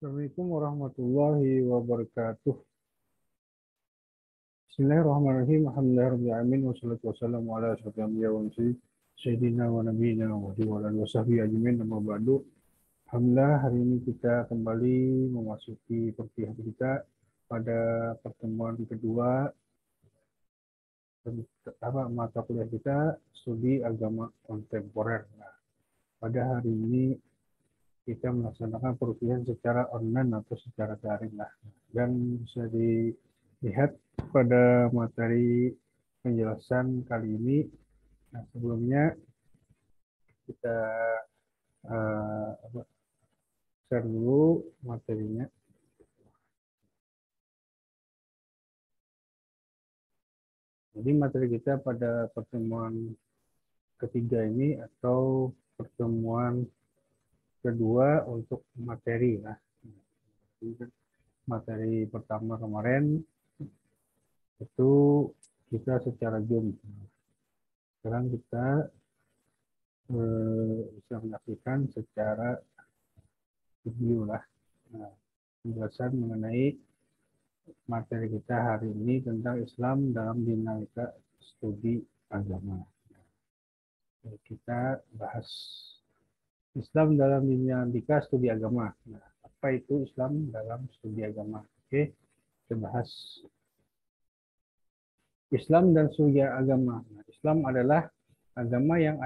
Assalamualaikum warahmatullahi wabarakatuh. Bismillahirrahmanirrahim. Alhamdulillahirrahmanirrahim. Wassalatu wassalamu ala asyrafil anbiya wal mursalin. Sayyidina wa nabiyina Muhammadin wa ala alihi wasahbihi ajmain. Amma ba'du. Alhamdulillah hari ini kita kembali memasuki perkuliahan kita pada pertemuan kedua mata kuliah kita studi agama kontemporer. Nah, pada hari ini kita melaksanakan perkuliahan secara online atau secara daring lah. Dan bisa dilihat pada materi penjelasan kali ini. Nah, sebelumnya kita share dulu materinya. Jadi materi kita pada pertemuan ketiga ini atau pertemuan kedua untuk materi lah. Materi pertama kemarin itu kita secara Zoom. Sekarang kita bisa menyaksikan secara video lah. Nah, penjelasan mengenai materi kita hari ini tentang Islam dalam dinamika studi agama. Kita bahas Islam dalam dinamika studi agama. Nah, apa itu Islam dalam studi agama? Oke, kita bahas Islam dan studi agama. Nah, Islam adalah agama yang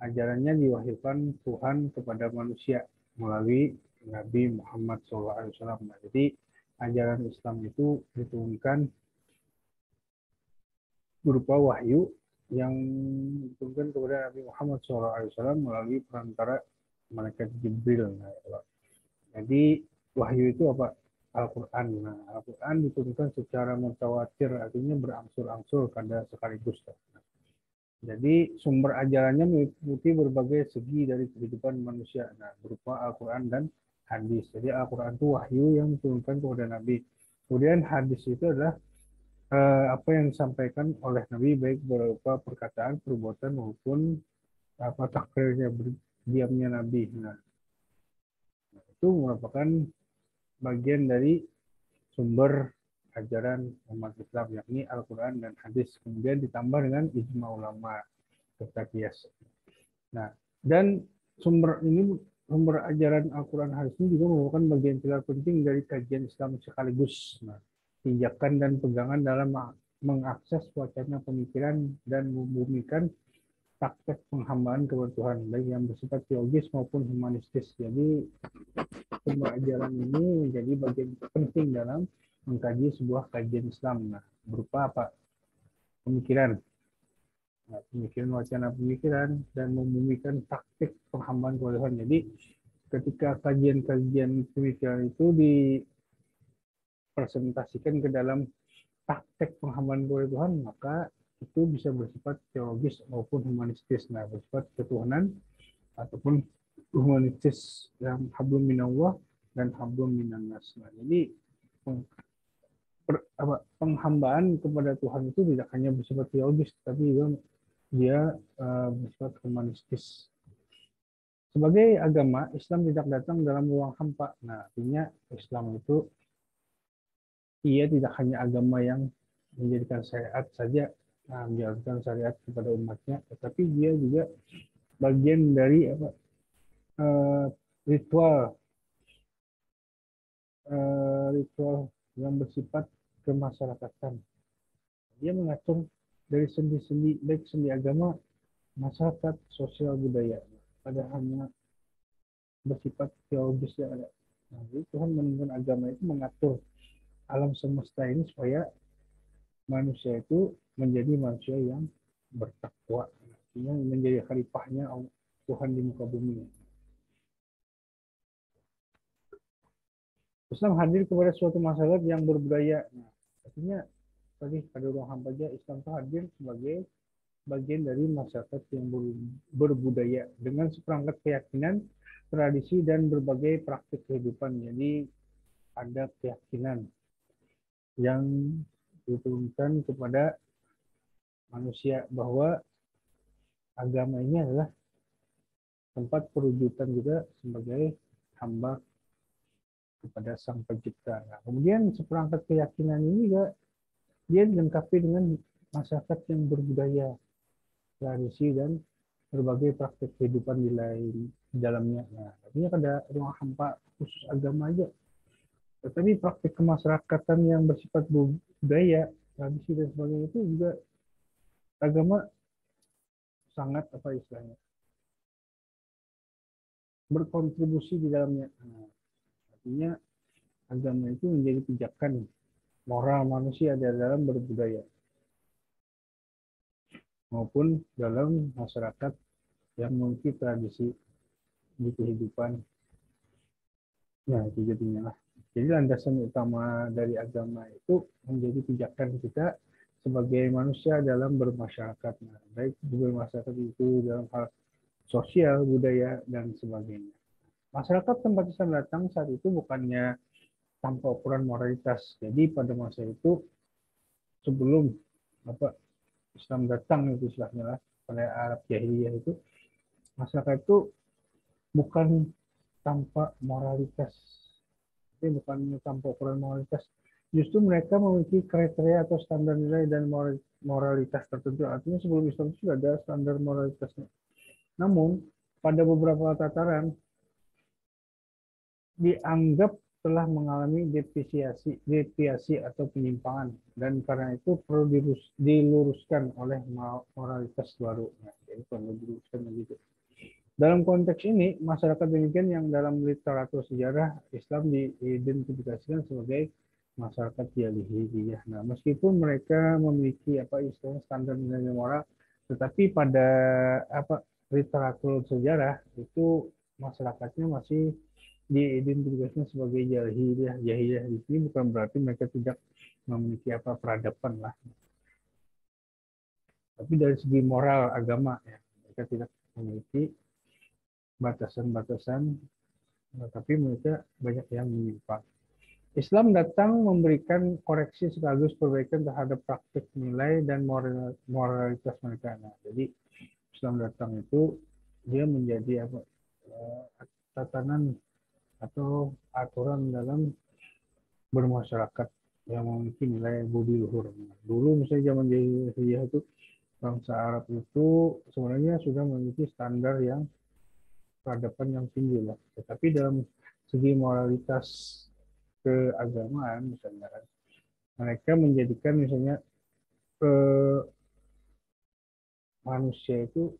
ajarannya diwahyukan Tuhan kepada manusia melalui Nabi Muhammad SAW. Nah, jadi ajaran Islam itu diturunkan berupa wahyu yang diturunkan kepada Nabi Muhammad SAW melalui perantara malaikat Jibril. Nah, jadi wahyu itu apa? Al-Quran. Nah, Al-Quran diturunkan secara mutawatir, artinya berangsur-angsur kada sekaligus. Jadi sumber ajarannya meliputi berbagai segi dari kehidupan manusia, nah, berupa Al-Quran dan hadis. Jadi Al-Quran itu wahyu yang diturunkan kepada Nabi. Kemudian hadis itu adalah apa yang disampaikan oleh Nabi, baik berupa perkataan, perbuatan maupun apa takrirnya, diamnya Nabi. Nah, itu merupakan bagian dari sumber ajaran umat Islam, yakni Al-Quran dan hadis. Kemudian ditambah dengan ijma ulama serta kias. Nah, dan sumber ajaran Al-Quran hadis ini juga merupakan bagian pilar penting dari kajian Islam sekaligus. Nah, tindakan dan pegangan dalam mengakses wacana pemikiran dan membumikan praktek penghambaan kepada Tuhan, baik yang bersifat teologis maupun humanistis. Jadi sumber ajaran ini menjadi bagian penting dalam mengkaji sebuah kajian Islam. Nah, berupa apa? Pemikiran. Nah, pemikiran, wacana pemikiran, dan membumikan taktik penghambaan kepada Tuhan. Jadi ketika kajian-kajian pemikiran itu dipresentasikan ke dalam praktek penghambaan kepada Tuhan, maka itu bisa bersifat teologis maupun humanistis. Nah, bersifat ketuhanan ataupun humanistis yang hablum minallah dan hablum minannas. Nah, jadi penghambaan kepada Tuhan itu tidak hanya bersifat teologis, tapi juga dia bersifat humanistis. Sebagai agama, Islam tidak datang dalam ruang hampa. Nah, artinya Islam itu ia tidak hanya agama yang menjadikan syariat saja, menjalankan syariat kepada umatnya, tetapi dia juga bagian dari ritual ritual yang bersifat kemasyarakatan. Dia mengatur dari sendi-sendi, baik sendi agama, masyarakat, sosial, budaya. Pada hanya bersifat teologis yang ada. Nah, jadi Tuhan menurunkan agama itu mengatur alam semesta ini supaya manusia itu menjadi manusia yang bertakwa, artinya menjadi khalifahnya Tuhan di muka bumi. Islam hadir kepada suatu masyarakat yang berbudaya. Nah, artinya tadi pada ruang hampa aja Islam itu hadir sebagai bagian dari masyarakat yang berbudaya dengan seperangkat keyakinan, tradisi, dan berbagai praktik kehidupan. Jadi ada keyakinan yang diturunkan kepada manusia bahwa agama ini adalah tempat perwujudan kita sebagai hamba kepada Sang Pencipta. Nah, kemudian seperangkat keyakinan ini juga dia dilengkapi dengan masyarakat yang berbudaya, tradisi, dan berbagai praktik kehidupan di lain di dalamnya. Nah, artinya ada ruang hampa khusus agama aja. Tetapi praktik kemasyarakatan yang bersifat budaya, tradisi, dan sebagainya itu juga agama sangat apa istilahnya berkontribusi di dalamnya. Nah, artinya agama itu menjadi pijakan moral manusia di dalam berbudaya maupun dalam masyarakat yang memiliki tradisi di kehidupan. Nah, itu jadinya lah. Jadi landasan utama dari agama itu menjadi pijakan kita sebagai manusia dalam bermasyarakat. Nah, baik bermasyarakat itu dalam hal sosial, budaya, dan sebagainya. Masyarakat tempat Islam datang saat itu bukannya tanpa ukuran moralitas. Jadi pada masa itu sebelum apa Islam datang itu istilahnya lah pada Arab jahiliyah itu masyarakat itu bukan tanpa moralitas, jadi bukan tanpa ukuran moralitas. Justru mereka memiliki kriteria atau standar nilai dan moralitas tertentu. Artinya sebelum Islam itu sudah ada standar moralitasnya. Namun pada beberapa tataran dianggap telah mengalami deviasi atau penyimpangan dan karena itu perlu diluruskan oleh moralitas baru. Nah, jadi perlu diluruskan begitu. Dalam konteks ini, masyarakat demikian yang dalam literatur sejarah Islam diidentifikasikan sebagai masyarakat jahiliyah. Nah, meskipun mereka memiliki apa istilahnya standar nilai moral, tetapi pada apa literatur sejarah itu masyarakatnya masih diidentifikasikan sebagai jahiliyah. Jahiliyah di sini bukan berarti mereka tidak memiliki apa peradaban lah, tapi dari segi moral agama ya mereka tidak memiliki batasan-batasan, tapi mereka banyak yang menyimpang. Islam datang memberikan koreksi sekaligus perbaikan terhadap praktik nilai dan moralitas mereka. Nah, jadi Islam datang itu dia menjadi apa tatanan atau aturan dalam bermasyarakat yang memiliki nilai budi luhur. Nah, dulu misalnya zaman jahiliyah itu bangsa Arab itu sebenarnya sudah memiliki standar yang peradaban yang tinggi lah. Tetapi dalam segi moralitas keagamaan misalnya kan, mereka menjadikan misalnya eh, manusia itu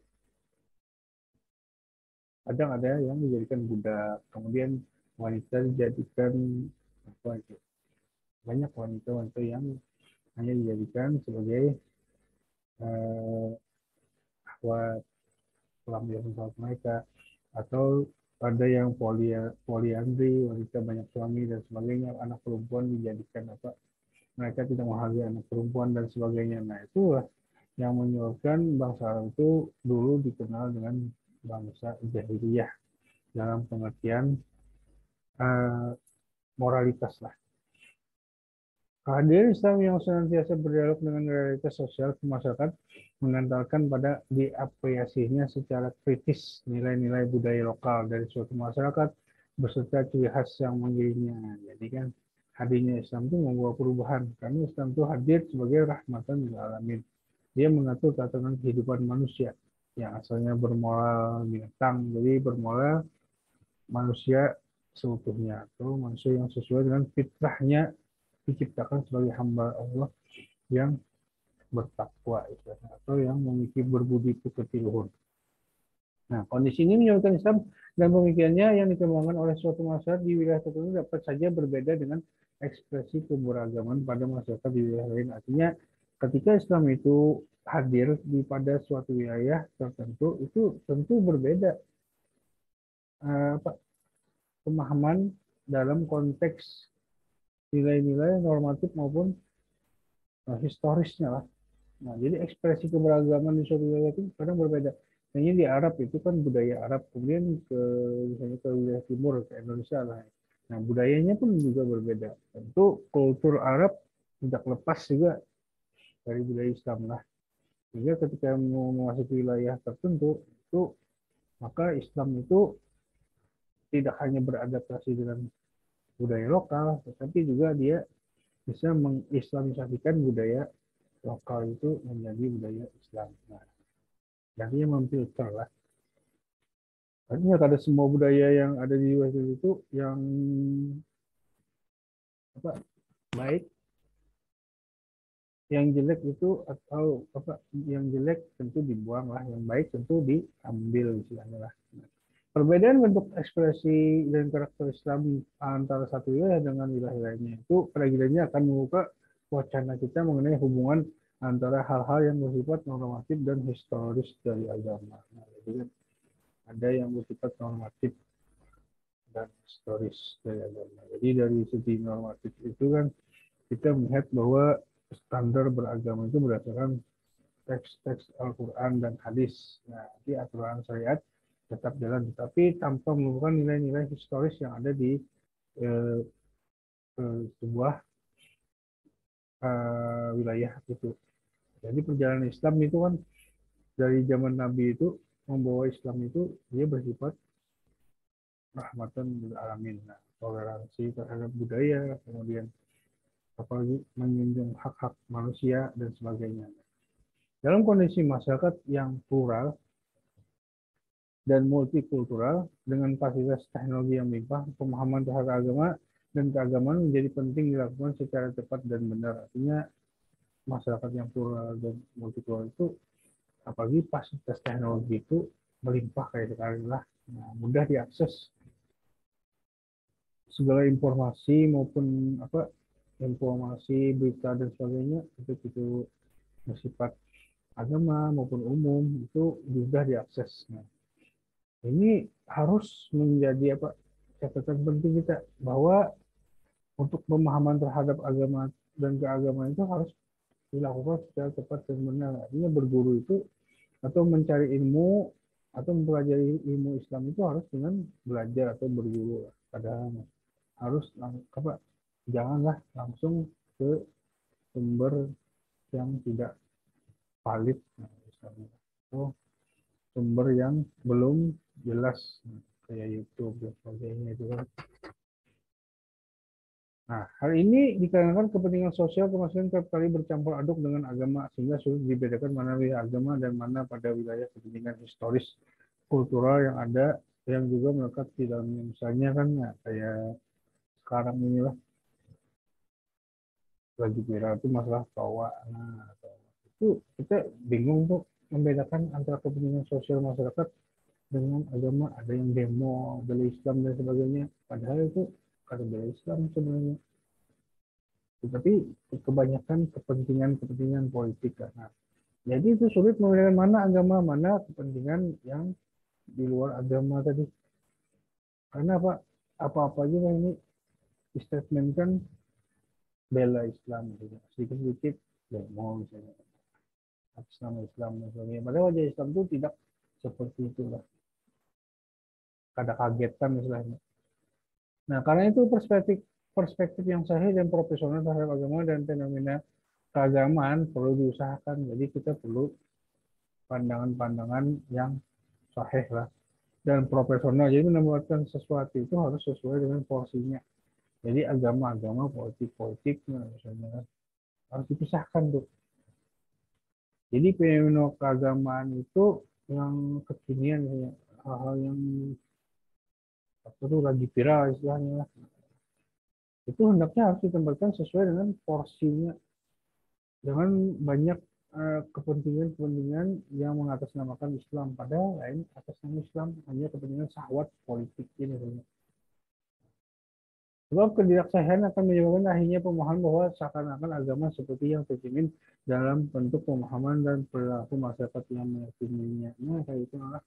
kadang ada yang dijadikan budak, kemudian wanita dijadikan apa itu banyak wanita-wanita yang hanya dijadikan sebagai eh, akhwat pelaminan mereka atau ada yang poliandri wanita banyak suami dan sebagainya anak perempuan dijadikan apa mereka tidak menghargai anak perempuan dan sebagainya. Nah itulah yang menyebabkan bangsa Arab itu dulu dikenal dengan bangsa jahiliyah dalam pengertian uh, moralitas lah. Kehadiran Islam yang senantiasa berdialog dengan realitas sosial masyarakat mengantarkan pada diapresiasinya secara kritis nilai-nilai budaya lokal dari suatu masyarakat beserta ciri khas yang menjadinya. Jadi kan hadirnya Islam itu membawa perubahan karena Islam itu hadir sebagai rahmatan lil alamin. Dia mengatur tatanan kehidupan manusia yang asalnya bermoral binatang, jadi bermoral manusia seutuhnya atau manusia yang sesuai dengan fitrahnya diciptakan sebagai hamba Allah yang bertakwa atau yang memiliki berbudi pekerti luhur. Nah, kondisi ini menyebabkan Islam dan pemikirannya yang dikembangkan oleh suatu masyarakat di wilayah tertentu dapat saja berbeda dengan ekspresi keberagaman pada masyarakat di wilayah lain. Artinya, ketika Islam itu hadir di pada suatu wilayah tertentu, itu tentu berbeda pemahaman dalam konteks nilai-nilai normatif maupun historisnya lah. Nah, jadi ekspresi keberagaman di suatu wilayah itu kadang berbeda. Hanya di Arab itu kan budaya Arab, kemudian ke misalnya ke wilayah timur ke Indonesia lah. Nah, budayanya pun juga berbeda. Tentu kultur Arab tidak lepas juga dari budaya Islam lah. Sehingga ketika mau memasuki wilayah tertentu itu maka Islam itu tidak hanya beradaptasi dengan budaya lokal, tetapi juga dia bisa mengislamisasikan budaya lokal itu menjadi budaya Islam. Nah, artinya memfilter lah. Artinya ada semua budaya yang ada di West itu yang apa baik, yang jelek itu atau apa yang jelek tentu dibuang lah, yang baik tentu diambil istilahnya lah. Perbedaan bentuk ekspresi dan karakter Islam antara satu wilayah dengan wilayah lainnya itu pada akhirnya akan membuka wacana kita mengenai hubungan antara hal-hal yang bersifat normatif dan historis dari agama. Nah, jadi kan ada yang bersifat normatif dan historis dari agama. Jadi dari segi normatif itu kan kita melihat bahwa standar beragama itu berdasarkan teks-teks Al-Quran dan hadis. Nah, di aturan syariat tetap jalan, tetapi tanpa melupakan nilai-nilai historis yang ada di eh, sebuah wilayah itu. Jadi perjalanan Islam itu kan dari zaman Nabi itu membawa Islam itu dia bersifat rahmatan lil alamin. Nah, toleransi terhadap budaya, kemudian apalagi menjunjung hak-hak manusia dan sebagainya. Dalam kondisi masyarakat yang plural dan multikultural dengan fasilitas teknologi yang melimpah, pemahaman terhadap agama dan keagamaan menjadi penting dilakukan secara cepat dan benar. Artinya masyarakat yang plural dan multikultural itu apalagi fasilitas teknologi itu melimpah kayak sekarang lah. Nah, mudah diakses segala informasi maupun apa informasi berita dan sebagainya itu bersifat agama maupun umum itu mudah diakses. Nah, ini harus menjadi apa catatan penting kita bahwa untuk pemahaman terhadap agama dan keagamaan itu harus dilakukan secara cepat dan benar. Artinya berguru itu atau mencari ilmu atau mempelajari ilmu Islam itu harus dengan belajar atau berguru. Padahal harus apa janganlah langsung ke sumber yang tidak valid, nah, misalnya atau sumber yang belum jelas kayak YouTube dan sebagainya itu kan. Nah, hal ini dikarenakan kepentingan sosial kemanusiaan kerap kali bercampur aduk dengan agama sehingga sulit dibedakan mana wilayah agama dan mana pada wilayah kepentingan historis kultural yang ada yang juga melekat di dalamnya. Misalnya kan ya, kayak sekarang inilah lagi viral itu masalah Toa. Nah, itu kita bingung tuh membedakan antara kepentingan sosial masyarakat dengan agama. Ada yang demo bela Islam dan sebagainya padahal itu ada bela Islam sebenarnya, tetapi kebanyakan kepentingan politik karena jadi itu sulit membedakan mana agama mana kepentingan yang di luar agama tadi, karena apa aja ini statement kan bela Islam gitu. Sedikit-sedikit demo misalnya atas nama Islam dan sebagainya, padahal wajah Islam itu tidak seperti itulah, kada kagetan misalnya. Nah, karena itu perspektif perspektif yang sahih dan profesional terhadap agama dan fenomena keagamaan perlu diusahakan. Jadi kita perlu pandangan-pandangan yang sahih lah dan profesional. Jadi menempatkan sesuatu itu harus sesuai dengan porsinya. Jadi agama-agama, politik-politik, misalnya kan, harus dipisahkan tuh. Jadi fenomena keagamaan itu yang kekinian, hal-hal yang apa tuh lagi viral istilahnya, itu hendaknya harus ditempatkan sesuai dengan porsinya. Jangan banyak kepentingan-kepentingan yang mengatasnamakan Islam, padahal lain atas nama Islam hanya kepentingan syahwat politik ini. Sebab ketidaksahihan akan menyebabkan akhirnya pemahaman bahwa seakan-akan agama seperti yang tercermin dalam bentuk pemahaman dan perilaku masyarakat yang meyakininya. Nah, kayak itu lah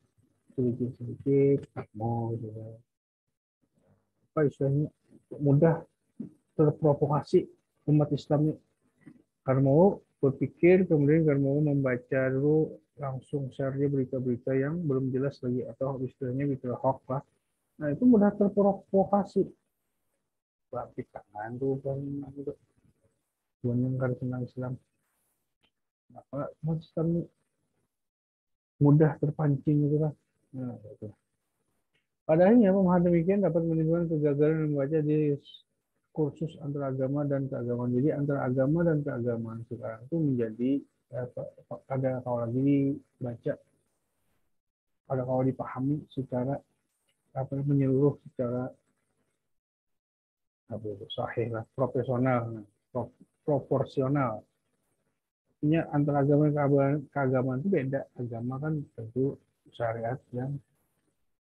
sedikit-sedikit mau gitu. Apa istilahnya mudah terprovokasi umat Islam ini karena mau berpikir kemudian karena mau membaca dulu langsung share berita-berita yang belum jelas lagi atau istilahnya berita hoax lah. Nah itu mudah terprovokasi. Berarti tangan tuh kan itu yang kan tentang Islam. Maka umat Islam ini mudah terpancing gitu kan. Nah, itu. Pada akhirnya pemahaman demikian dapat menimbulkan kegagalan membaca di kursus antara agama dan keagamaan. Jadi antara agama dan keagamaan sekarang itu menjadi ada kalau lagi baca, ada kalau dipahami secara apa menyeluruh, secara apa itu sahih lah, profesional, proporsional. Artinya antara agama dan keagamaan itu beda. Agama kan tentu syariat yang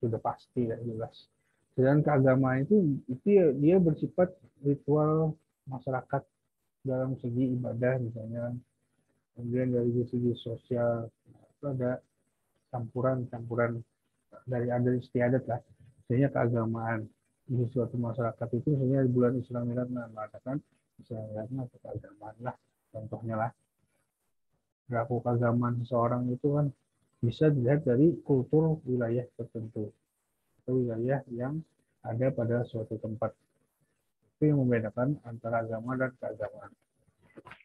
sudah pasti dan jelas. Sedangkan keagamaan itu dia bersifat ritual masyarakat dalam segi ibadah misalnya, kemudian dari segi sosial itu ada campuran-campuran dari adat istiadat lah, misalnya keagamaan di suatu masyarakat itu misalnya di bulan Islam mengatakan Islam atau keagamaan lah, contohnya lah perilaku keagamaan seseorang itu kan bisa dilihat dari kultur wilayah tertentu atau wilayah yang ada pada suatu tempat. Itu yang membedakan antara agama dan keagamaan.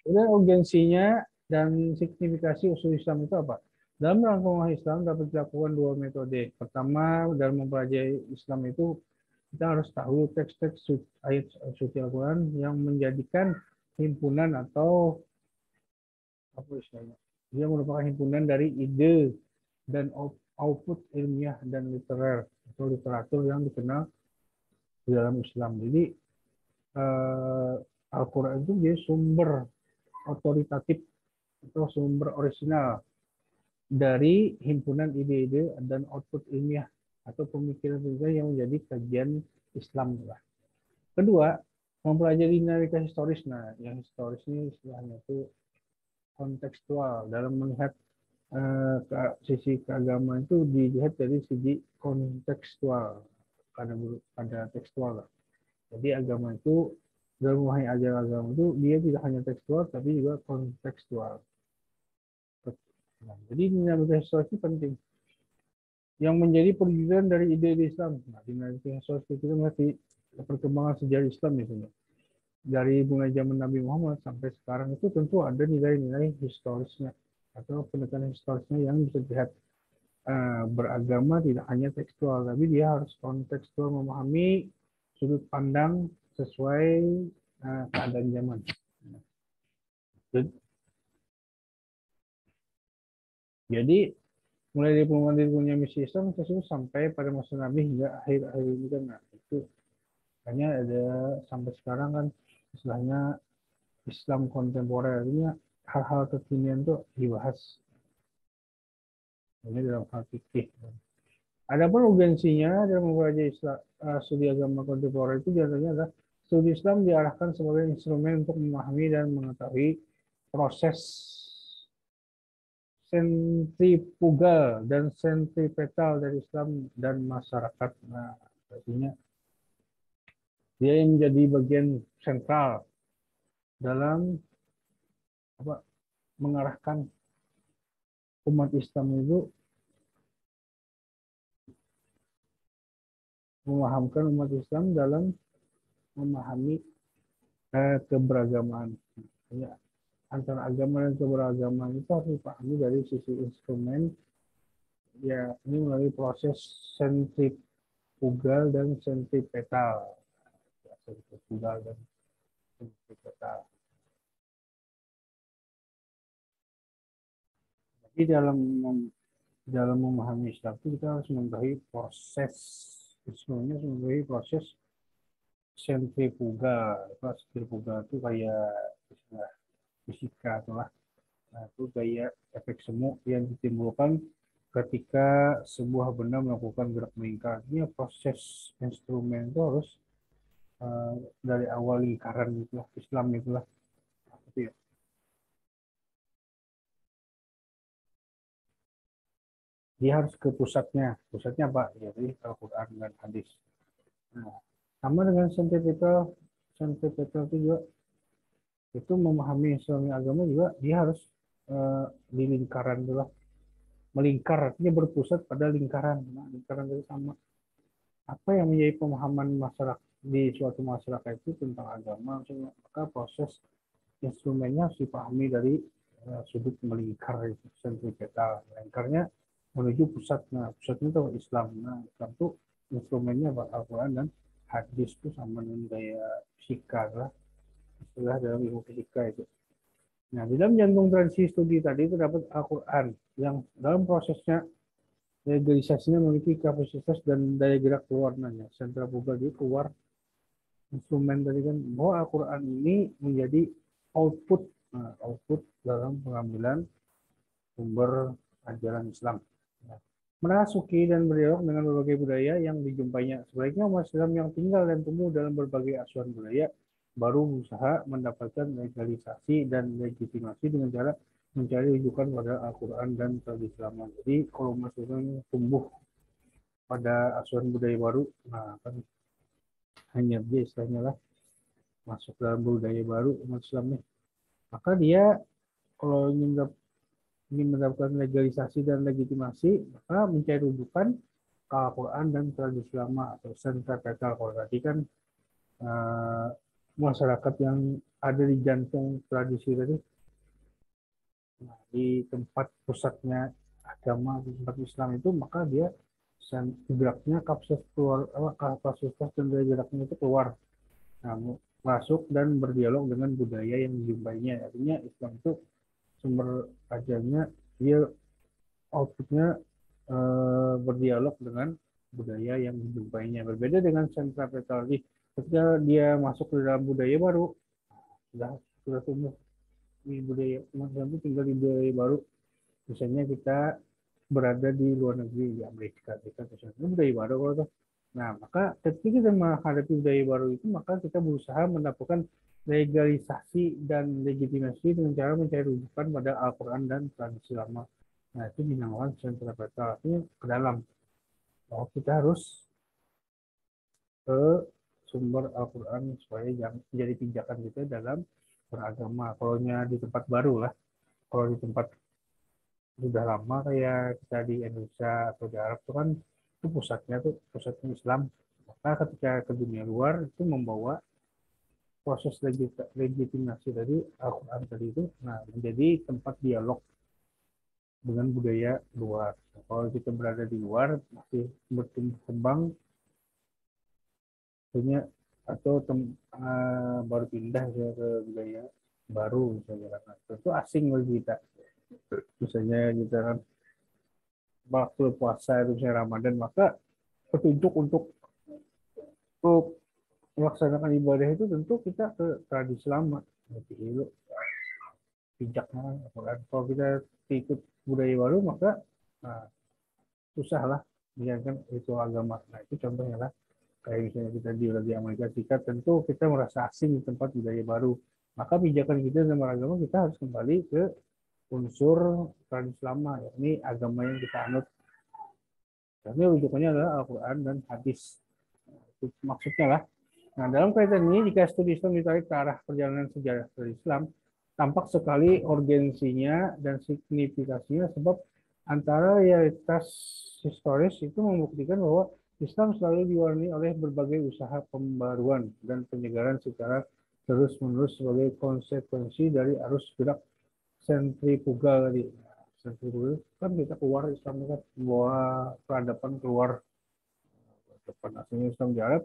Kemudian urgensinya dan signifikasi usul Islam itu apa? Dalam rangka Islam dapat dilakukan dua metode. Pertama, dalam mempelajari Islam itu kita harus tahu teks-teks ayat suci Al-Quran yang menjadikan himpunan atau apa istilahnya? Dia merupakan himpunan dari ide dan output ilmiah dan literer atau literatur yang dikenal di dalam Islam. Jadi Al-Quran itu dia sumber otoritatif atau sumber orisinal dari himpunan ide-ide dan output ilmiah atau pemikiran-pemikiran yang menjadi kajian Islam. Kedua, mempelajari dinamika historis. Nah, yang historis ini istilahnya itu kontekstual. Dalam melihat sisi keagamaan itu dilihat dari segi kontekstual, pada tekstual. Jadi agama itu dalam memahami ajaran agama itu dia tidak hanya tekstual tapi juga kontekstual. Nah, jadi dinamika historis itu penting. Yang menjadi perwujudan dari ide-ide Islam. Nah, dinamika historis itu melihat perkembangan sejarah Islam misalnya. Dari mulai zaman Nabi Muhammad sampai sekarang itu tentu ada nilai-nilai historisnya atau pendekatan historisnya yang bisa dilihat. Beragama tidak hanya tekstual, tapi dia harus kontekstual, memahami sudut pandang sesuai keadaan zaman. Jadi mulai dari pengambilan misi Islam tersebut sampai pada masa Nabi hingga akhir-akhir ini kan, nah, itu hanya ada sampai sekarang kan istilahnya Islam kontemporer, artinya hal-hal kekinian itu dibahas ini dalam hal fikih. Adapun urgensinya dalam mempelajari studi agama kontemporer itu biasanya adalah studi Islam diarahkan sebagai instrumen untuk memahami dan mengetahui proses sentrifugal dan sentripetal dari Islam dan masyarakat. Nah, artinya dia yang menjadi bagian sentral dalam apa, mengarahkan umat Islam itu, memahamkan umat Islam dalam memahami keberagaman. Ya, antara agama dan keberagaman itu harus dipahami dari sisi instrumen, ya ini melalui proses sentrifugal dan sentripetal. Ya, sentrifugal dan sentripetal. Jadi dalam memahami Islam itu kita harus mengetahui proses, instrumennya harus mengetahui proses sentrifugal. Sentrifugal itu kayak istilah fisika itulah. Nah, itu gaya efek semu yang ditimbulkan ketika sebuah benda melakukan gerak melingkar. Ini proses instrumen itu harus dari awal lingkaran itulah, Islam itulah. Gitu ya. Dia harus ke pusatnya. Pusatnya apa? Jadi Al-Quran dan hadis. Nah, sama dengan sentripetal, sentripetal itu juga itu memahami Islam agama juga dia harus di lingkaran itulah, melingkar artinya berpusat pada lingkaran. Nah, lingkaran itu sama. Apa yang menjadi pemahaman masyarakat di suatu masyarakat itu tentang agama, maka proses instrumennya harus dipahami dari sudut melingkar itu, sentripetal. Melingkarnya menuju pusat. Nah, pusatnya itu Islam. Nah, Islam itu instrumennya apa? Al-Quran dan hadis itu sama dengan gaya fisika lah, istilah dalam ilmu fisika itu. Nah, di dalam jantung tradisi studi tadi itu dapat Al-Quran yang dalam prosesnya legalisasinya memiliki kapasitas dan daya gerak keluarnya. Sentrifugal dia keluar instrumen tadi kan bahwa Al-Quran ini menjadi output, output dalam pengambilan sumber ajaran Islam. Merasuki dan berdialog dengan berbagai budaya yang dijumpainya. Sebaliknya umat Islam yang tinggal dan tumbuh dalam berbagai asuhan budaya baru berusaha mendapatkan legalisasi dan legitimasi dengan cara mencari rujukan pada Al-Quran dan tradisi lama. Jadi kalau umat Islam tumbuh pada asuhan budaya baru, nah kan hanya dia istilahnya lah masuk dalam budaya baru umat Islam nih. Maka dia kalau ingin mendapatkan legalisasi dan legitimasi, maka mencari rujukan ke Al-Quran dan tradisi lama atau sentrapeta. Kalau tadi kan uh, masyarakat yang ada di jantung tradisi tadi, nah, di tempat pusatnya agama di tempat Islam itu, maka dia geraknya kapasitas keluar kapasitas dan daya geraknya itu keluar, nah, masuk dan berdialog dengan budaya yang dijumpainya. Artinya Islam itu sumber ajarnya dia outputnya berdialog dengan budaya yang dijumpainya. Berbeda dengan sentrapetal ketika dia masuk ke dalam budaya baru, sudah sudah tumbuh di budaya umat Islam itu tinggal di budaya baru. Misalnya kita berada di luar negeri di Amerika, kita misalnya budaya baru kalau nah, maka ketika kita menghadapi budaya baru itu, maka kita berusaha mendapatkan legalisasi dan legitimasi dengan cara mencari rujukan pada Al-Quran dan tradisi lama. Nah, itu dinamakan sentrapetal, artinya ke dalam. Oh, kita harus ke sumber Al-Quran supaya jadi pijakan kita dalam beragama. Kalau di tempat baru lah, kalau di tempat sudah lama kayak kita di Indonesia atau di Arab itu kan itu pusatnya Islam. Maka ketika ke dunia luar itu membawa proses legitimasi dari Al-Quran tadi itu, nah menjadi tempat dialog dengan budaya luar. Nah, kalau kita berada di luar masih bertumbuh kembang punya atau baru pindah ke budaya baru misalnya kan. Itu asing bagi kita. Misalnya kita kan waktu puasa itu misalnya Ramadan, maka petunjuk untuk melaksanakan ibadah itu tentu kita ke tradisi lama. Seperti itu bijaknya. Kalau kita ikut budaya baru maka nah, susah lah menjalankan itu agama. Nah itu contohnya lah kayak misalnya kita di Amerika Serikat, tentu kita merasa asing di tempat budaya baru. Maka pijakan kita dalam agama kita harus kembali ke unsur tradisi lama, yakni agama yang kita anut. Karena rujukannya adalah Al-Quran dan hadis. Itu maksudnya lah. Nah, dalam kaitan ini, jika studi Islam ditarik ke arah perjalanan sejarah dari Islam, tampak sekali urgensinya dan signifikasinya sebab antara realitas historis itu membuktikan bahwa Islam selalu diwarnai oleh berbagai usaha pembaruan dan penyegaran secara terus-menerus sebagai konsekuensi dari arus gerak sentrifugal tadi. Sentrifugal kan kita keluar Islam kan bawa peradaban keluar, depan aslinya Islam di Arab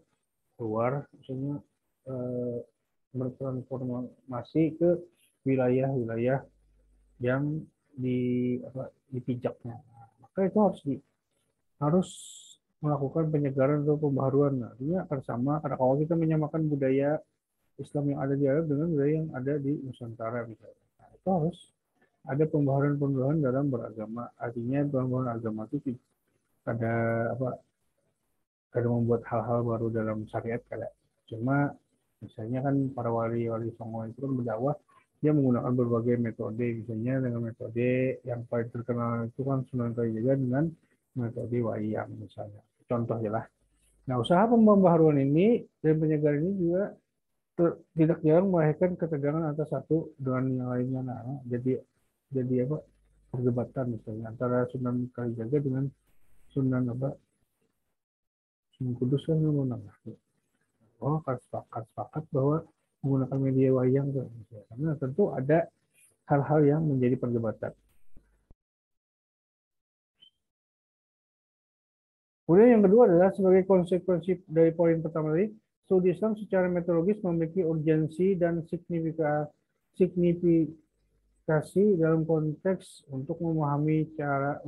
keluar, misalnya eh, bertransformasi ke wilayah-wilayah yang di dipijaknya. Maka itu harus melakukan penyegaran atau pembaharuan. Nah, artinya akan sama karena kalau kita menyamakan budaya Islam yang ada di Arab dengan budaya yang ada di Nusantara misalnya. Nah, itu harus ada pembaharuan-pembaharuan dalam beragama. Artinya pembaharuan agama itu ada apa? Ada membuat hal-hal baru dalam syariat kada. Cuma misalnya kan para wali-wali songo itu kan berdakwah dia menggunakan berbagai metode, misalnya dengan metode yang paling terkenal itu kan Sunan Kalijaga dengan metode wayang misalnya. Contoh ya lah. Nah, usaha pembaharuan ini dan penyegaran ini juga tidak jarang melahirkan ketegangan antara satu dengan yang lainnya. Nah, jadi apa? Perdebatan misalnya antara Sunan Kalijaga dengan Sunan apa? Sunan Kudus kan menang. Oh, akan sepakat bahwa menggunakan media wayang tuh. Karena tentu ada hal-hal yang menjadi perdebatan. Kemudian yang kedua adalah sebagai konsekuensi dari poin pertama tadi, studi Islam secara metodologis memiliki urgensi dan signifikasi dalam konteks untuk memahami cara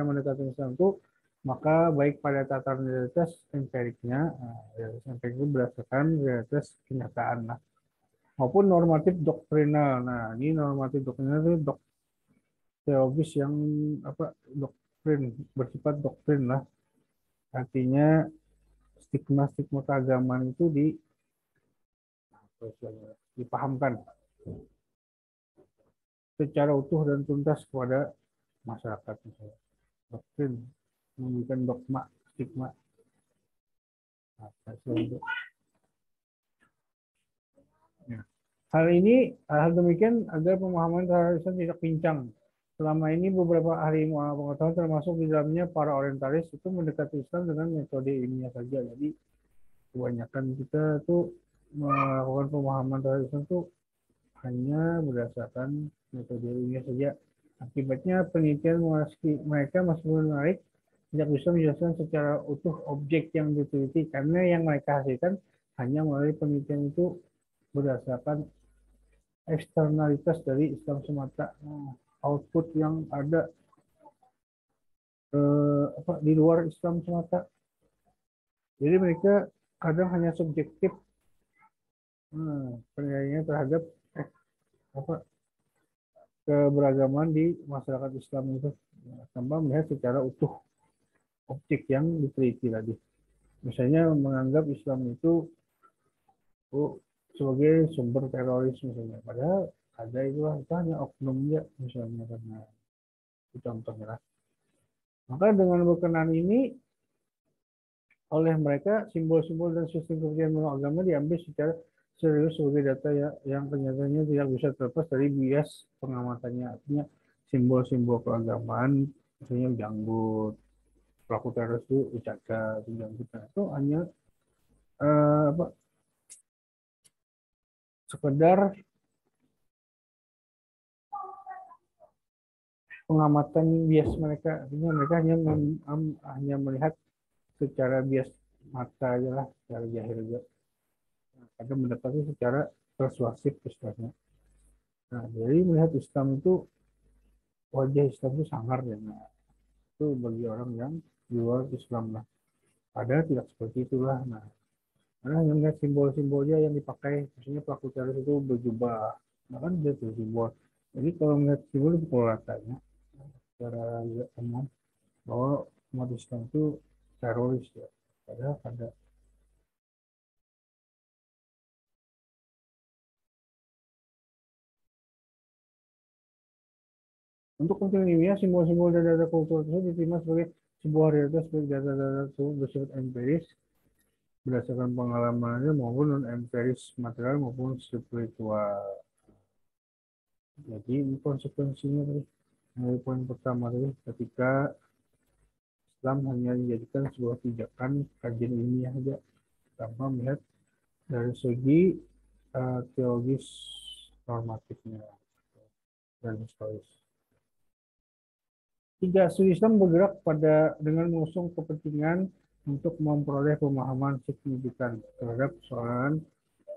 mendekati Islam itu, maka baik pada tataran realitas empiriknya, realitas empirik itu berdasarkan realitas kenyataan lah, maupun normatif doktrinal. Nah, ini normatif doktrinal itu teologis yang bersifat doktrin lah. Artinya stigma-stigma keagamaan itu dipahamkan secara utuh dan tuntas kepada masyarakat. Misalnya. Doktrin memberikan dogma, stigma. Ya. Hal demikian agar pemahaman terhadap Islam tidak pincang. Selama ini beberapa ahli pengetahuan termasuk di dalamnya para orientalis itu mendekati Islam dengan metode ilmiah saja. Jadi kebanyakan kita tuh melakukan pemahaman terhadap Islam tuh hanya berdasarkan metode ilmiah saja. Akibatnya penelitian mereka masih menarik tidak bisa menjelaskan secara utuh objek yang diteliti karena yang mereka hasilkan hanya melalui penelitian itu berdasarkan eksternalitas dari Islam semata. Output yang ada di luar Islam semata. Jadi mereka kadang hanya subjektif penilaiannya terhadap keberagaman di masyarakat Islam itu tanpa melihat secara utuh objek yang diteliti tadi. Misalnya menganggap Islam itu sebagai sumber teroris misalnya. Padahal ada itu hanya oknumnya misalnya karena itu contohnya. Maka dengan berkenan ini oleh mereka simbol-simbol dan sistem kepercayaan agama diambil secara serius sebagai data yang kenyataannya tidak bisa terlepas dari bias pengamatannya. Artinya simbol-simbol keagamaan misalnya janggut, pelaku teroris itu ucaga, janggut itu hanya sekedar pengamatan bias mereka. Artinya mereka hanya melihat secara bias mata aja lah, secara jahil aja. Kadang mendapati secara persuasif istilahnya. Nah, jadi melihat Islam itu wajah Islam itu sangar ya. Nah, itu bagi orang yang di luar Islam lah. Padahal tidak seperti itulah. Nah, karena hanya melihat simbol-simbolnya yang dipakai, misalnya pelaku teroris itu berjubah, nah kan dia tuh simbol. Jadi kalau melihat simbol itu pukul ratanya secara umum bahwa umat Islam itu teroris ya. Padahal ada. Untuk kepentingan ilmiah, simbol-simbol dan data kultural tersebut diterima sebagai sebuah realitas sebagai data-data tersebut bersifat empiris berdasarkan pengalamannya maupun non empiris material maupun spiritual. Jadi ini konsekuensinya tadi. Dari poin pertama tadi, ketika Islam hanya dijadikan sebuah pijakan kajian ilmiah saja tanpa melihat dari segi teologis normatifnya dan historis. Tiga, studi Islam bergerak dengan mengusung kepentingan untuk memperoleh pemahaman signifikan terhadap persoalan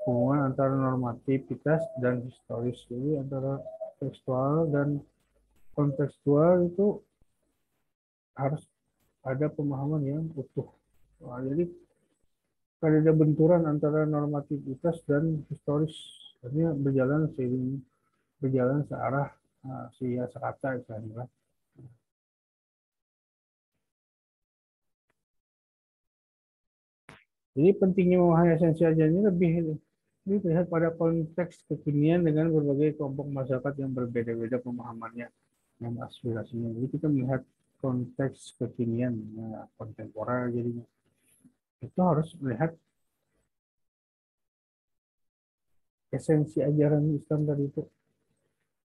hubungan antara normativitas dan historis. Jadi antara tekstual dan kontekstual itu harus ada pemahaman yang utuh. Nah, jadi ada benturan antara normativitas dan historis. Artinya berjalan searah sekata istilahnya. Jadi pentingnya memahami esensi ajaran ini lebih terlihat pada konteks kekinian dengan berbagai kelompok masyarakat yang berbeda-beda pemahamannya dan aspirasinya. Jadi kita melihat konteks kekinian, kontemporer jadinya. Itu harus melihat esensi ajaran Islam tadi itu.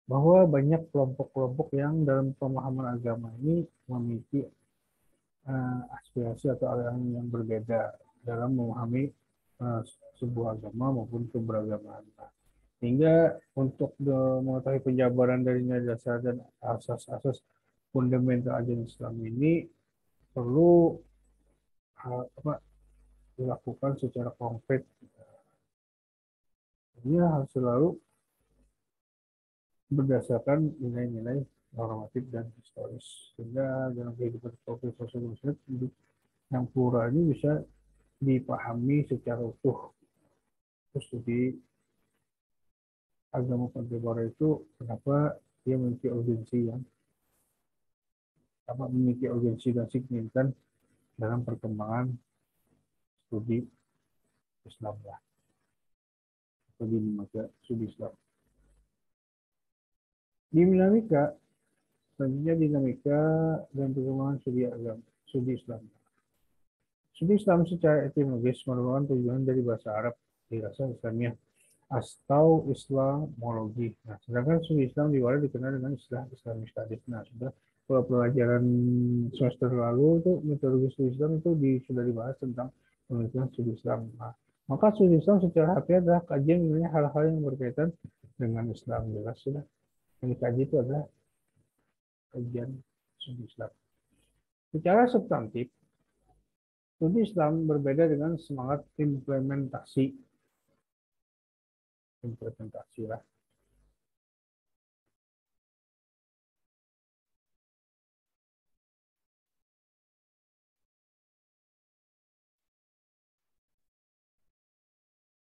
Bahwa banyak kelompok-kelompok yang dalam pemahaman agama ini memiliki aspirasi atau aliran yang berbeda dalam memahami sebuah agama maupun keberagaman. Sehingga untuk mengetahui penjabaran dari dasar dan asas-asas fundamental ajaran Islam ini perlu dilakukan secara konkret. Dia harus selalu berdasarkan nilai-nilai normatif dan historis. Sehingga dalam kehidupan sosial muslim yang plural ini bisa dipahami secara utuh. Terus di agama kontemporer itu kenapa dia memiliki urgensi dan signifikan dalam perkembangan studi Islam lah, studi studi Islam. Di dinamika selanjutnya dinamika dan perkembangan studi Islam. Studi Islam secara etimologis merupakan tujuan dari bahasa Arab dirasa Islamiyah atau Islamologi. Nah, sedangkan studi Islam di luar dikenal dengan istilah Islamic Studies. Nah, sudah pelajaran semester lalu itu metodologi studi Islam itu sudah dibahas tentang penelitian studi Islam. Nah, maka studi Islam secara harfiah adalah kajian mengenai hal-hal yang berkaitan dengan Islam. Jelas sudah. Yang dikaji itu adalah kajian studi Islam. Secara substantif, studi Islam berbeda dengan semangat implementasi lah.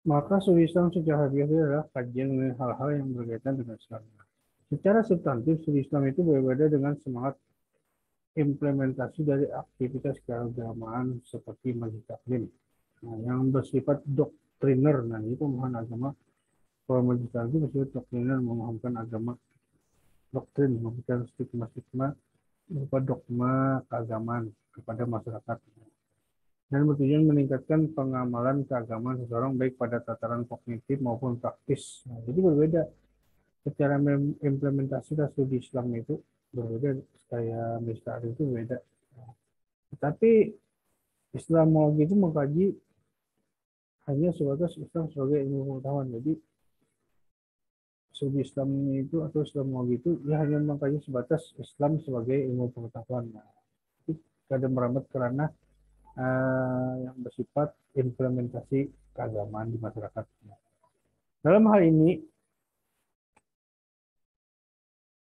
Maka studi Islam secara harfiah adalah kajian mengenai hal-hal yang berkaitan dengan Islam. Secara substantif, studi Islam itu berbeda dengan semangat implementasi dari aktivitas keagamaan seperti majelis taklim. Nah, yang bersifat doktriner, nah ini pemahaman agama. Kalau majelis taklim bersifat doktriner, memahamkan agama, doktrin, memberikan stigma-stigma berupa dogma keagamaan kepada masyarakat. Dan bertujuan meningkatkan pengamalan keagamaan seseorang baik pada tataran kognitif maupun praktis. Nah, jadi berbeda secara implementasi studi Islam itu berbeda, kayak misalnya itu beda. Tapi Islamologi itu mengkaji hanya sebatas Islam sebagai ilmu pengetahuan. Jadi studi Islam itu atau Islamologi itu ya hanya mengkaji sebatas Islam sebagai ilmu pengetahuan. Nah, itu kadang merambat karena yang bersifat implementasi keagamaan di masyarakat. Dalam hal ini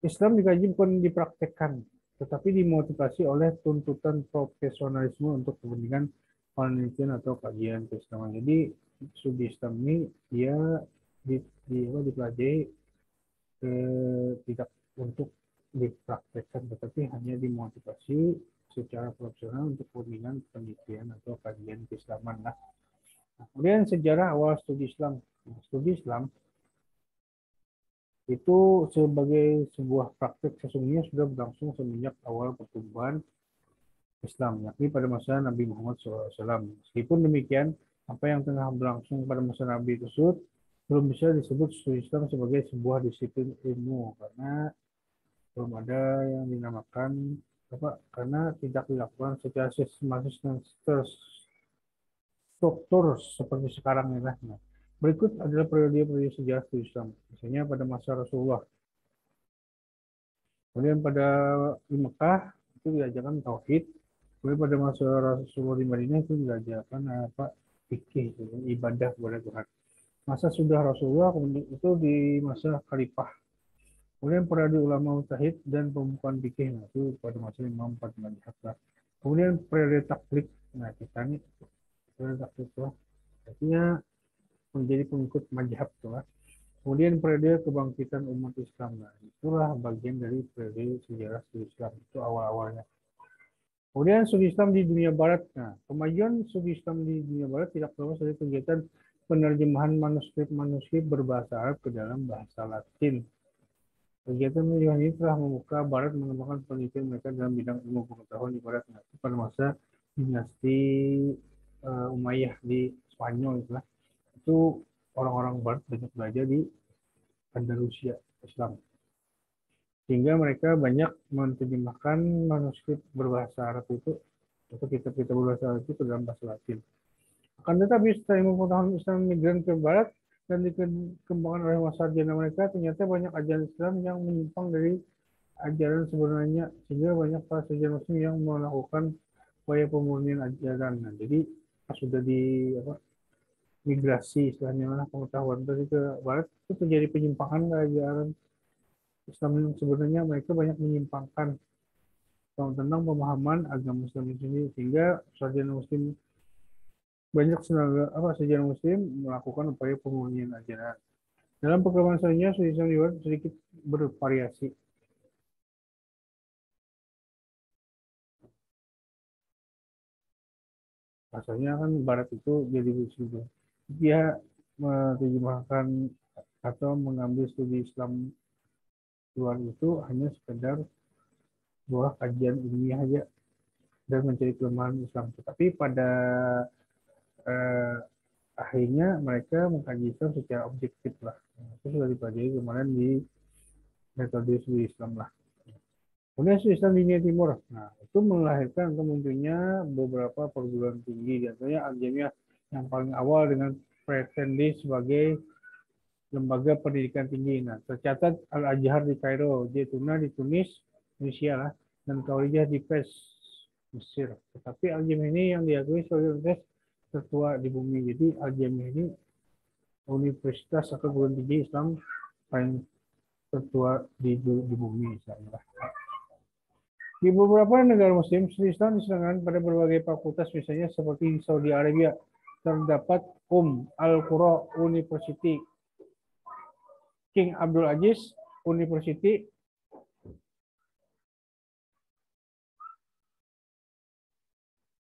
Islam dikaji bukan dipraktekkan, tetapi dimotivasi oleh tuntutan profesionalisme untuk kepentingan penelitian atau kajian keislaman. Jadi studi Islam ini dia dipelajari tidak untuk dipraktekkan, tetapi hanya dimotivasi secara profesional untuk kepentingan penelitian atau kajian keislaman. Nah, kemudian sejarah awal studi Islam. Studi Islam itu sebagai sebuah praktek sesungguhnya sudah berlangsung semenjak awal pertumbuhan Islam, yakni pada masa Nabi Muhammad SAW. Meskipun demikian, apa yang tengah berlangsung pada masa Nabi tersebut belum bisa disebut studi Islam sebagai sebuah disiplin ilmu karena belum ada yang dinamakan karena tidak dilakukan secara sistematis dan terstruktur seperti sekarang ini. Nah, berikut adalah periode-periode sejarah studi Islam. Misalnya pada masa Rasulullah. Kemudian pada di Mekah itu diajarkan tauhid. Kemudian pada masa Rasulullah di Madinah itu diajarkan fikih, ibadah kepada Tuhan. Masa sudah Rasulullah kemudian itu di masa Khalifah. Kemudian periode ulama mujtahid dan pembukaan fikih, nah, itu pada masa Imam Fatimah Hatta. Kemudian periode taklid, nah kita ini periode taklid itu artinya menjadi pengikut mazhab tuh. Kemudian periode kebangkitan umat Islam, nah itulah bagian dari periode sejarah studi Islam itu awal-awalnya. Kemudian studi Islam di dunia Barat, nah kemajuan studi Islam di dunia Barat tidak terlepas dari kegiatan penerjemahan manuskrip berbahasa Arab ke dalam bahasa Latin. Kegiatan penerjemahan ini telah membuka Barat mengembangkan penelitian mereka dalam bidang ilmu pengetahuan di Barat. Nah, pada masa dinasti Umayyah di Spanyol itu orang-orang Barat banyak belajar di Andalusia Islam. Sehingga mereka banyak menerjemahkan manuskrip berbahasa Arab itu atau kitab-kitab berbahasa Arab itu ke dalam bahasa Latin. Akan tetapi setelah ilmu pengetahuan Islam migran ke Barat dan dikembangkan oleh sarjana mereka, ternyata banyak ajaran Islam yang menyimpang dari ajaran sebenarnya, sehingga banyak para sarjana Muslim yang melakukan upaya pemurnian ajaran. Nah, jadi pas sudah di apa, migrasi istilahnya lah pengetahuan dari ke barat itu terjadi penyimpangan ajaran Islam yang sebenarnya mereka banyak menyimpangkan tentang pemahaman agama Islam ini sehingga sarjana Muslim banyak sarjana Muslim melakukan upaya pemurnian ajaran. Dalam perkembangan selanjutnya, studi Islam di barat sedikit bervariasi. Asalnya kan barat itu jadi begitu. Dia menerjemahkan atau mengambil studi Islam luar itu hanya sekedar buah kajian ilmiah aja dan mencari kelemahan Islam. Tetapi pada eh, akhirnya mereka mengkaji Islam secara objektif lah. Itu sudah dipelajari kemarin di metode studi Islam lah. Kemudian studi Islam di Dunia Timur. Nah, itu melahirkan atau munculnya beberapa perguruan tinggi, di antaranya Al-Jamiah yang paling awal dengan pretendi sebagai lembaga pendidikan tinggi. Nah, tercatat Al-Azhar di Kairo, Jetuna di Tunis, Tunisia lah, dan Kaulijah di Fez, Mesir. Tetapi Al-Jamiah ini yang diakui sebagai universitas tertua di bumi. Jadi Al-Jamiah ini universitas atau perguruan tinggi Islam paling tertua di bumi. Misalnya. Di beberapa negara Muslim, studi Islam diselenggarakan pada berbagai fakultas, misalnya seperti di Saudi Arabia, terdapat Al-Qura University, King Abdul Aziz University,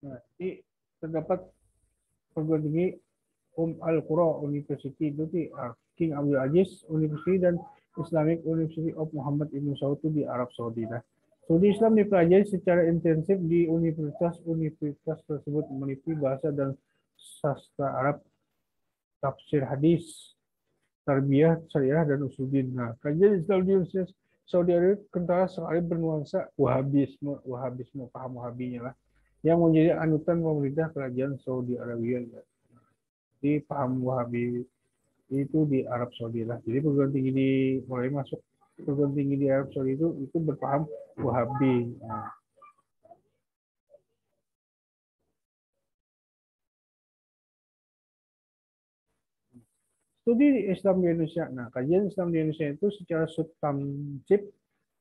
nah, terdapat perguruan tinggi Al-Qura University itu di King Abdul Aziz University dan Islamic University of Muhammad Ibn Saud itu di Arab Saudi. Nah, studi Islam dipelajari secara intensif di universitas tersebut meliputi bahasa dan sastra Arab, tafsir hadis, tarbiyah, syariah, dan usuluddin. Nah, kajian Islam di Universitas Saudi Arabia kental sekali bernuansa Wahabisme, paham Wahabinya lah, yang menjadi anutan pemerintah kerajaan Saudi Arabia. Jadi paham Wahabi itu di Arab Saudi lah. Jadi perguruan tinggi di mulai masuk perguruan tinggi di Arab Saudi itu berpaham Wahabi. Nah, studi Islam di Indonesia. Nah, kajian Islam di Indonesia itu secara substansif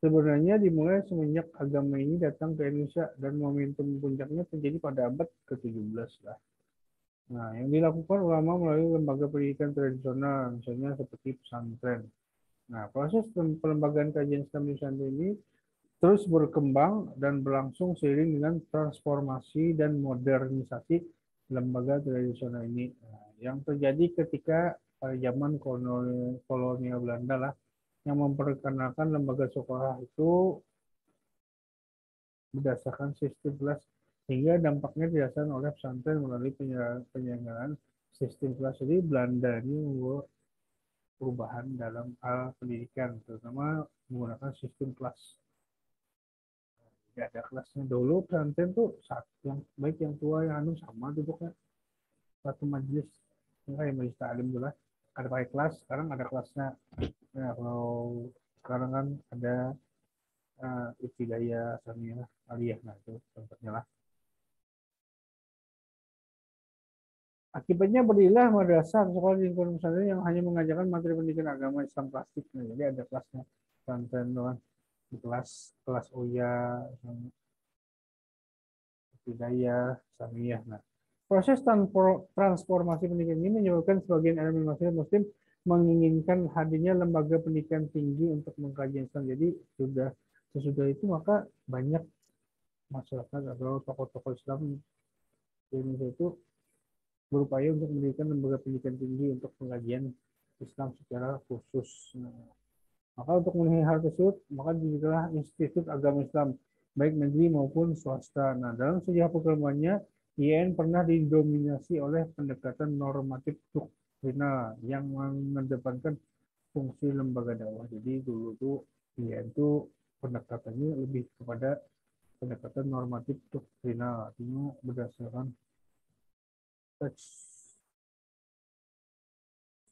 sebenarnya dimulai semenjak agama ini datang ke Indonesia dan momentum puncaknya terjadi pada abad ke-17 lah. Nah, yang dilakukan ulama melalui lembaga pendidikan tradisional, misalnya seperti pesantren. Nah, proses pelembagaan kajian Islam di pesantren ini terus berkembang dan berlangsung seiring dengan transformasi dan modernisasi lembaga tradisional ini. Nah, yang terjadi ketika pada zaman kolonial Belanda lah, yang memperkenalkan lembaga sekolah itu berdasarkan sistem kelas sehingga dampaknya dirasakan oleh pesantren melalui penyelenggaraan sistem kelas. Jadi Belanda ini membuat perubahan dalam hal pendidikan, terutama menggunakan sistem kelas. Tidak ada kelasnya dulu pesantren tuh satu yang baik yang tua yang anu sama duduknya satu majelis kayak majelis taklim dulu lah ada pakai kelas sekarang ada kelasnya. Ya, kalau sekarang kan ada ibtidaiyah samiyah aliyah, nah itu contohnya lah. Akibatnya berdirilah madrasah sekolah di lingkungan pesantren yang hanya mengajarkan materi pendidikan agama Islam klasik. Nah, jadi ada kelasnya pesantren doang di kelas kelas Uya, ibtidaiyah, samiyah. Nah, proses transformasi pendidikan ini menyebabkan sebagian elemen masyarakat Muslim menginginkan hadirnya lembaga pendidikan tinggi untuk mengkaji Islam. Jadi sesudah itu maka banyak masyarakat atau tokoh-tokoh Islam di Indonesia itu berupaya untuk mendirikan lembaga pendidikan tinggi untuk pengkajian Islam secara khusus. Nah, maka untuk memenuhi hal tersebut, maka didirikanlah Institut Agama Islam, baik negeri maupun swasta. Nah, dalam sejarah perkembangannya, IAIN pernah didominasi oleh pendekatan normatif doktrinal yang mengedepankan fungsi lembaga dakwah. Jadi dulu tuh IAIN itu pendekatannya lebih kepada pendekatan normatif doktrinal, artinya berdasarkan teks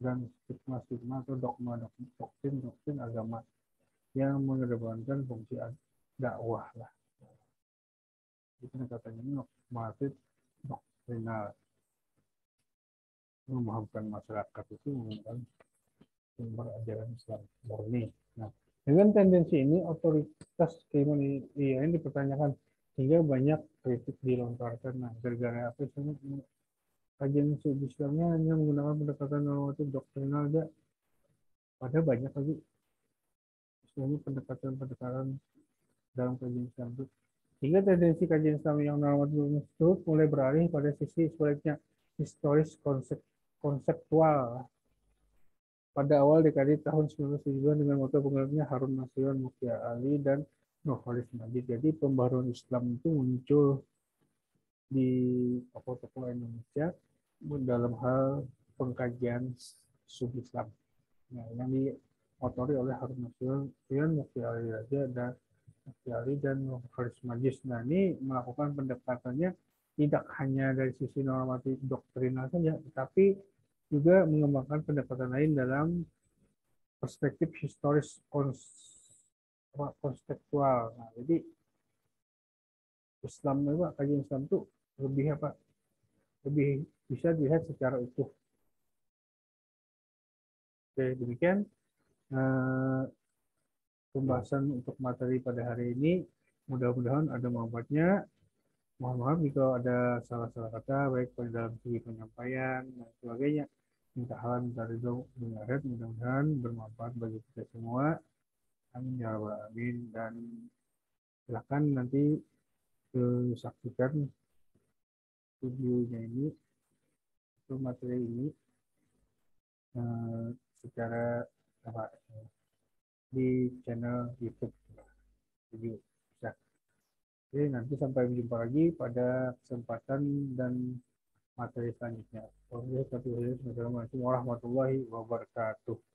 dan stigma-stigma atau doktrin agama yang mengedepankan fungsi dakwah lah. Jadi pendekatannya ini masih doktrinal, memahamkan masyarakat itu menggunakan sumber ajaran Islam murni. Nah, dengan tendensi ini otoritas keimanan dipertanyakan sehingga banyak kritik dilontarkan. Nah, gara-gara apa sih kajian studi Islamnya hanya menggunakan pendekatan normatif doktrinal aja, padahal banyak lagi istilahnya pendekatan-pendekatan dalam kajian Islam itu. Sehingga tendensi kajian Islam yang normatif itu mulai beralih pada sisi sebaliknya historis konseptual. Pada awal dekade tahun 1970-an dengan moto penggeraknya Harun Masiwan, Mukhtar Ali, dan Nurholis Majid. Jadi pembaruan Islam itu muncul di tokoh-tokoh Indonesia dalam hal pengkajian sub-Islam. Nah, yang dimotori oleh Harun Masiwan, Mukhtar Ali Raja, dan Mukhtar Ali dan Nurholis Majid. Nah, ini melakukan pendekatannya tidak hanya dari sisi normatif doktrinal saja, tetapi juga mengembangkan pendekatan lain dalam perspektif historis konseptual. Nah, jadi Islam itu kajian Islam itu lebih apa? Lebih bisa dilihat secara utuh. Oke, demikian pembahasan untuk materi pada hari ini. Mudah-mudahan ada manfaatnya. Mohon maaf jika ada salah-salah kata baik pada dalam segi penyampaian dan sebagainya. Minta halal, minta ridho, mudah-mudahan bermanfaat bagi kita semua. Amin ya rabbal alamin. Dan silakan nanti saksikan videonya ini atau materi ini eh, secara apa di channel YouTube video bisa. Jadi nanti sampai jumpa lagi pada kesempatan dan materi selanjutnya. Wassalamualaikum warahmatullahi wabarakatuh.